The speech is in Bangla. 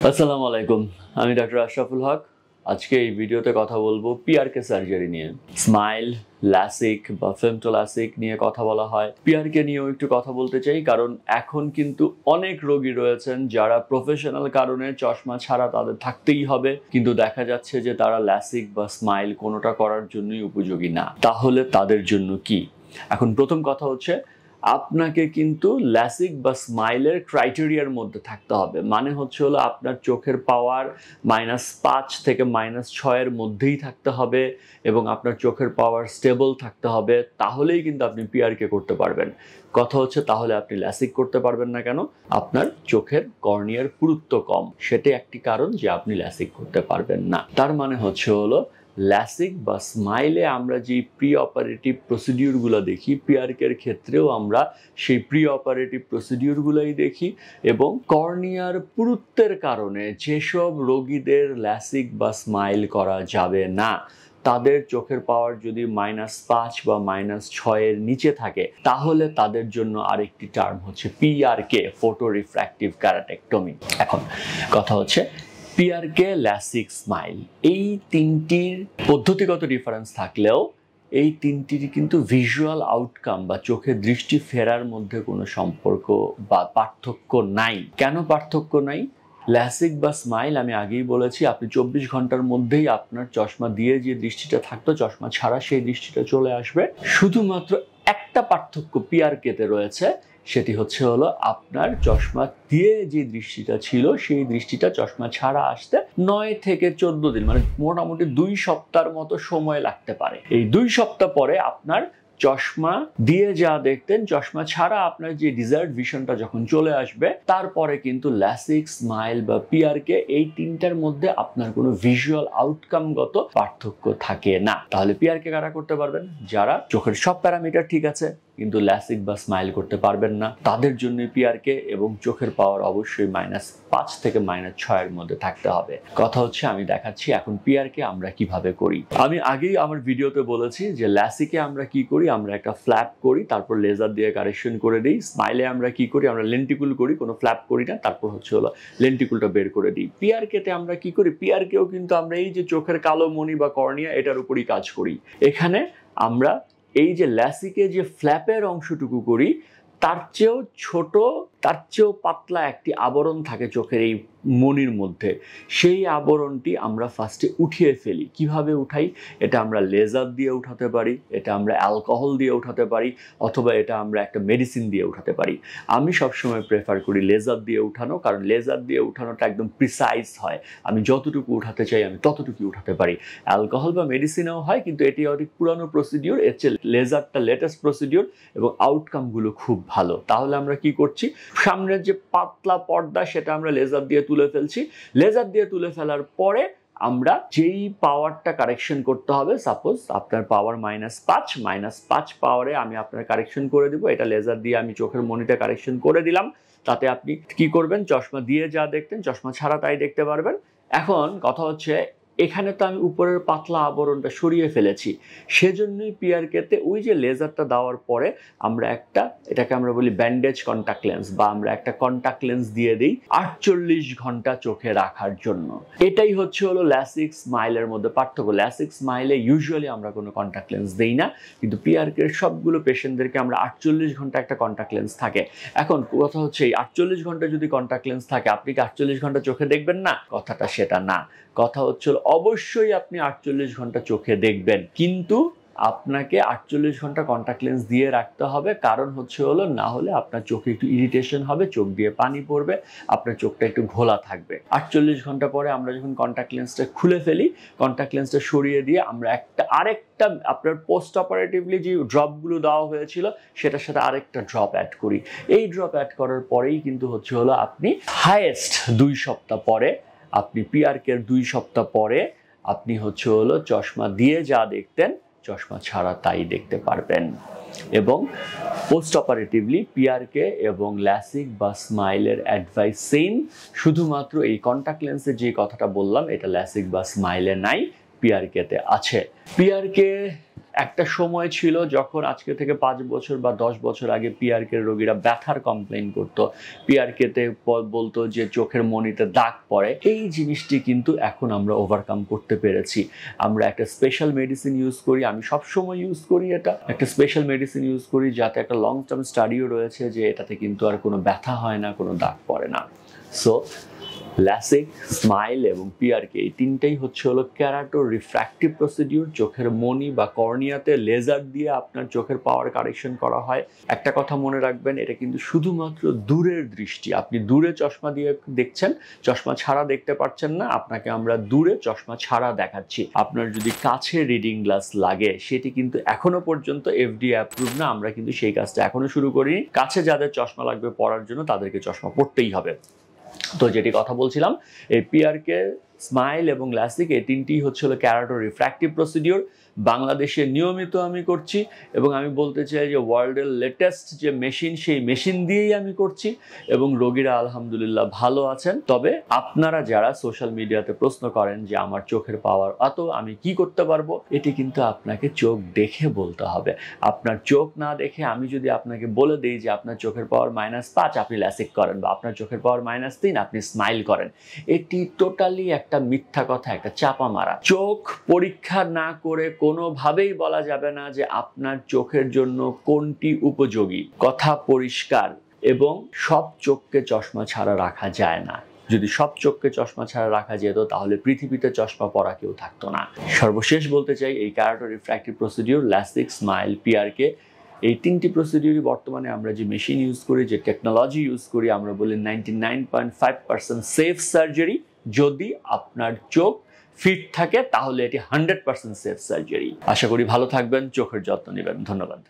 আসসালামু আলাইকুম, আমি ডক্টর আশরাফুল হক। আজকে এই ভিডিওতে কথা বলবো পিআরকে সার্জারি নিয়ে। স্মাইল, ল্যাসিক বা ফেমটোল্যাসিক নিয়ে কথা বলা হয়। পিআরকে নিয়েও একটু কথা বলতে চাই, কারণ এখন কিন্তু অনেক রোগী রয়েছেন যারা প্রফেশনাল কারণে চশমা ছাড়া তাদের থাকতেই হবে, কিন্তু দেখা যাচ্ছে যে তারা ল্যাসিক বা স্মাইল কোনোটা করার জন্যই উপযোগী না। তাহলে তাদের জন্য কি? এখন প্রথম কথা হচ্ছে, আপনাকে কিন্তু ল্যাসিক বা স্মাইলের ক্রাইটেরিয়ার মধ্যে থাকতে হবে। মানে হচ্ছে হলো আপনার চোখের পাওয়ার -5 থেকে -6 মধ্যেই থাকতে হবে এবং আপনার চোখের পাওয়ার স্টেবল থাকতে হবে। তাহলেই কিন্তু আপনি পিআরকে করতে পারবেন। কথা হচ্ছে, তাহলে আপনি ল্যাসিক করতে পারবেন না কেন? আপনার চোখের কর্নিয়ার পুরুত্ব কম, সেটা একটি কারণ যে আপনি ল্যাসিক করতে পারবেন না। তার মানে হচ্ছে হলো ল্যাসিক বা স্মাইলে আমরা যে প্রি অপারেটিভ প্রসিডিউরগুলো দেখি, পিআরকের ক্ষেত্রেও আমরা সেই প্রি অপারেটিভ প্রসিডিউরগুলোই দেখি। এবং কর্নিয়ার পুরুত্বের কারণে যেসব রোগীদের ল্যাসিক বা স্মাইল করা যাবে না, তাদের চোখের পাওয়ার যদি -5 বা -6 নিচে থাকে, তাহলে তাদের জন্য আরেকটি টার্ম হচ্ছে পিআরকে, ফটো রিফ্র্যাক্টিভ ক্যারাটেক্টমি। এখন কথা হচ্ছে, পিআরকে, ল্যাসিক, স্মাইল, এই তিনটির পদ্ধতিগত ডিফারেন্স থাকলেও এই তিনটির কিন্তু ভিজুয়াল আউটকাম বা চোখের দৃষ্টি ফেরার মধ্যে কোনো সম্পর্ক বা পার্থক্য নাই। কেন পার্থক্য নাই? ল্যাসিক বা স্মাইল আমি আগেই বলেছি, আপনি 24 ঘন্টার মধ্যেই আপনার চশমা দিয়ে যে দৃষ্টিটা থাকতো, চশমা ছাড়া সেই দৃষ্টিটা চলে আসবে। শুধুমাত্র একটা পার্থক্য পিআরকেতে রয়েছে, সেটি হচ্ছে হলো আপনার চশমা দিয়ে যে দৃষ্টিটা ছিল সেই দৃষ্টিটা চশমা ছাড়া আসতে 9 থেকে 14 দিন, মানে মোটামুটি 2 সপ্তাহের মতো সময় লাগতে পারে। এই 2 সপ্তাহ পরে আপনার চশমা দিয়ে যা দেখতেন, চশমা ছাড়া আপনার যে ডিজায়ার্ড ভিশনটা যখন চলে আসবে, তারপরে কিন্তু ল্যাসিক, স্মাইল বা পিআরকে, এই তিনটার মধ্যে আপনার কোনো ভিজুয়াল আউটকামগত পার্থক্য থাকে না। তাহলে পিআরকে কারা করতে পারবেন? যারা চোখের সব প্যারামিটার ঠিক আছে কিন্তু ল্যাসিক বা স্মাইল করতে পারবেন না, তাদের জন্য পিআরকে, এবং চোখের পাওয়ার অবশ্যই -5 থেকে -6 মধ্যে থাকতে হবে। কথা হচ্ছে, আমি দেখাচ্ছি এখন পিআরকে আমরা কিভাবে করি। আমি আগেই আমার ভিডিওতে বলেছি যে ল্যাসিকে আমরা কি করি, আমরা একটা ফ্ল্যাপ করি, তারপর লেজার দিয়ে কারেকশন করে দিই। স্মাইলে আমরা কি করি, আমরা লেন্টিকুল করি, কোনো ফ্ল্যাপ করি না, তারপর হচ্ছে হলো লেন্টিকুলটা বের করে দিই। পিআরকেতে আমরা কি করি, পিআরকেও কিন্তু আমরা এই যে চোখের কালো মণি বা কর্নিয়া, এটার উপরই কাজ করি। এখানে আমরা এই যে ল্যাসিকে যে ফ্ল্যাপের অংশটুকু করি, তার চেয়েও ছোট, তার চেয়েও পাতলা একটি আবরণ থাকে চোখের এই মণির মধ্যে। সেই আবরণটি আমরা ফার্স্টে উঠিয়ে ফেলি। কিভাবে উঠাই? এটা আমরা লেজার দিয়ে উঠাতে পারি, এটা আমরা অ্যালকোহল দিয়ে উঠাতে পারি, অথবা এটা আমরা একটা মেডিসিন দিয়ে উঠাতে পারি। আমি সবসময় প্রেফার করি লেজার দিয়ে উঠানো, কারণ লেজার দিয়ে উঠানোটা একদম প্রিসাইজ হয়। আমি যতটুকু উঠাতে চাই আমি ততটুকুই উঠাতে পারি। অ্যালকোহল বা মেডিসিনেও হয়, কিন্তু এটি অনেক পুরানো প্রসিডিওর, এর চেয়ে লেজারটা লেটেস্ট প্রসিডিওর এবং আউটকামগুলো খুব ভালো। তাহলে আমরা কি করছি, সামনের যে পাতলা পর্দা সেটা আমরা লেজার দিয়ে তুলে ফেলছি। লেজার দিয়ে তুলে ফেলার পরে আমরা যেই পাওয়ারটা কারেকশন করতে হবে, সাপোজ আপনার পাওয়ার -5 পাওয়ারে আমি আপনার কারেকশন করে দিব। এটা লেজার দিয়ে আমি চোখের মনিটা কারেকশন করে দিলাম। তাতে আপনি কি করবেন, চশমা দিয়ে যা দেখতেন চশমা ছাড়া তাই দেখতে পারবেন। এখন কথা হচ্ছে, এখানে তো আমি উপরের পাতলা আবরণটা সরিয়ে ফেলেছি, সেজন্যই পিআরকেতে ওই যে লেজারটা দেওয়ার পরে আমরা এটাকে আমরা বলি ব্যান্ডেজ কন্টাক্ট লেন্স, বা আমরা একটা কন্টাক্ট লেন্স দিয়ে দিই 48 ঘন্টা চোখে রাখার জন্য। এটাই হচ্ছে হলো ল্যাসিক স্মাইলের মধ্যে পার্থক্য। ল্যাসিক স্মাইলে ইউজুয়ালি আমরা কোনো কন্টাক্ট লেন্স দেই না, কিন্তু পিআরকের সবগুলো পেশেন্টদেরকে আমরা 48 ঘন্টা একটা কন্টাক্ট লেন্স থাকে। এখন কথা হচ্ছে, এই 48 ঘন্টা যদি কন্টাক্ট লেন্স থাকে, আপনি কি 48 ঘন্টা চোখে দেখবেন না? কথাটা সেটা না। কথা হচ্ছে অবশ্যই আপনি 48 ঘন্টা চোখে দেখবেন, কিন্তু আপনাকে 48 ঘন্টা কন্টাক্ট লেন্স দিয়ে রাখতে হবে। কারণ হচ্ছে হলো, না হলে আপনার চোখে একটু ইরিটেশন হবে, চোখ দিয়ে পানি পড়বে, আপনার চোখটা একটু ঘোলা থাকবে। 48 ঘন্টা পরে আমরা যখন কন্টাক্ট লেন্সটা খুলে ফেলি, কন্টাক্ট লেন্সটা সরিয়ে দিয়ে আমরা আরেকটা আপনার পোস্ট অপারেটিভলি যে ড্রপগুলো দেওয়া হয়েছিল সেটার সাথে আরেকটা ড্রপ অ্যাড করি। এই ড্রপ অ্যাড করার পরেই কিন্তু হচ্ছে হলো আপনি হাইয়েস্ট 2 সপ্তাহ পরে, আপনি পিআরকের 2 সপ্তাহ পরে আপনি হচ্ছে হলো চশমা দিয়ে যা দেখতেন চশমা ছাড়া তাই দেখতে পারবেন। এবং পোস্ট অপারেটিভলি পিআরকে এবং ল্যাসিক বা স্মাইলের অ্যাডভাইস সেম, শুধুমাত্র এই কন্টাক্ট লেন্সের যে কথাটা বললাম এটা ল্যাসিক বা স্মাইলে নাই, পিআরকেতে আছে। পিআরকে একটা সময় ছিল যখন আজকে থেকে 5 বছর বা 10 বছর আগে পিআরকে রোগীরা ব্যথার কমপ্লেইন করতো, পিআরকেতে বলতো যে চোখের মনিতে দাগ পড়ে। এই জিনিসটি কিন্তু এখন আমরা ওভারকাম করতে পেরেছি। আমরা একটা স্পেশাল মেডিসিন ইউজ করি, আমি সবসময় ইউজ করি, এটা একটা স্পেশাল মেডিসিন ইউজ করি যাতে একটা লং টার্ম স্টাডিও রয়েছে যে এটাতে কিন্তু আর কোনো ব্যথা হয় না, কোনো দাগ পড়ে না। সো ল্যাসিক, স্মাইল এবং পিআরকে এই তিনটাই হলো ক্যারাটো রিফ্র্যাক্টিভ প্রসিডিউর। চোখের মনি বা কর্নিয়াতে লেজার দিয়ে আপনার চোখের পাওয়ার কারেকশন করা হয়। একটা কথা মনে রাখবেন, এটা কিন্তু শুধুমাত্র দূরের দৃষ্টি। আপনি দূরে চশমা দিয়ে দেখছেন, চশমা ছাড়া দেখতে পাচ্ছেন না, আপনাকে আমরা দূরে চশমা ছাড়া দেখাচ্ছি। আপনার যদি কাছে রিডিং গ্লাস লাগে, সেটি কিন্তু এখনো পর্যন্ত এফডিএ অ্যাপ্রুভ না, আমরা কিন্তু সেই কাজটা এখনো শুরু করিনি। কাছে যাদের চশমা লাগবে পড়ার জন্য, তাদেরকে চশমা পড়তেই হবে। তো যেটি কথা বলছিলাম, এই পিআরকে, স্মাইল এবং ল্যাসিক এই তিনটি হলো ক্যারাটো রিফ্র্যাক্টিভ প্রসিডিউর। বাংলাদেশে নিয়মিত আমি করছি এবং আমি বলতে চাই যে ওয়ার্ল্ডের লেটেস্ট যে মেশিন, সেই মেশিন দিয়েই আমি করছি এবং রোগীরা আলহামদুলিল্লাহ ভালো আছেন। তবে আপনারা যারা সোশ্যাল মিডিয়াতে প্রশ্ন করেন যে আমার চোখের পাওয়ার অত, আমি কি করতে পারবো, এটি কিন্তু আপনাকে চোখ দেখে বলতে হবে। আপনার চোখ না দেখে আমি যদি আপনাকে বলে দিই যে আপনার চোখের পাওয়ার -5, আপনি ল্যাসিক করেন, বা আপনার চোখের পাওয়ার -3, আপনি স্মাইল করেন, এটি টোটালি একটা মিথ্যা কথা, একটা চাপা মারা। চোখ পরীক্ষা না করে কোনোভাবেই বলা যাবে না যে আপনার চোখের জন্য কোনটি উপযোগী। কথা পরিষ্কার। এবং সব চোখকে চশমা ছাড়া রাখা যায় না। যদি সব চোখকে চশমা ছাড়া রাখা যেত, তাহলে পৃথিবীতে চশমা পরা কেউ থাকতো না। সর্বশেষ বলতে চাই, এই ক্যারাটো রিফ্র্যাক্টিভ প্রসিডিউর, ল্যাসিক, স্মাইল, পিআরকে, এই তিনটি প্রসিডিউরই বর্তমানে আমরা যে মেশিন ইউজ করি, যে টেকনোলজি ইউজ করি, আমরা বলি 99.5% সেফ সার্জারি। যদি আপনার চোখ ফিট থাকে তাহলে এটি 100% সেফ সার্জারি। আশা করি ভালো থাকবেন, চোখের যত্ন নেবেন। ধন্যবাদ।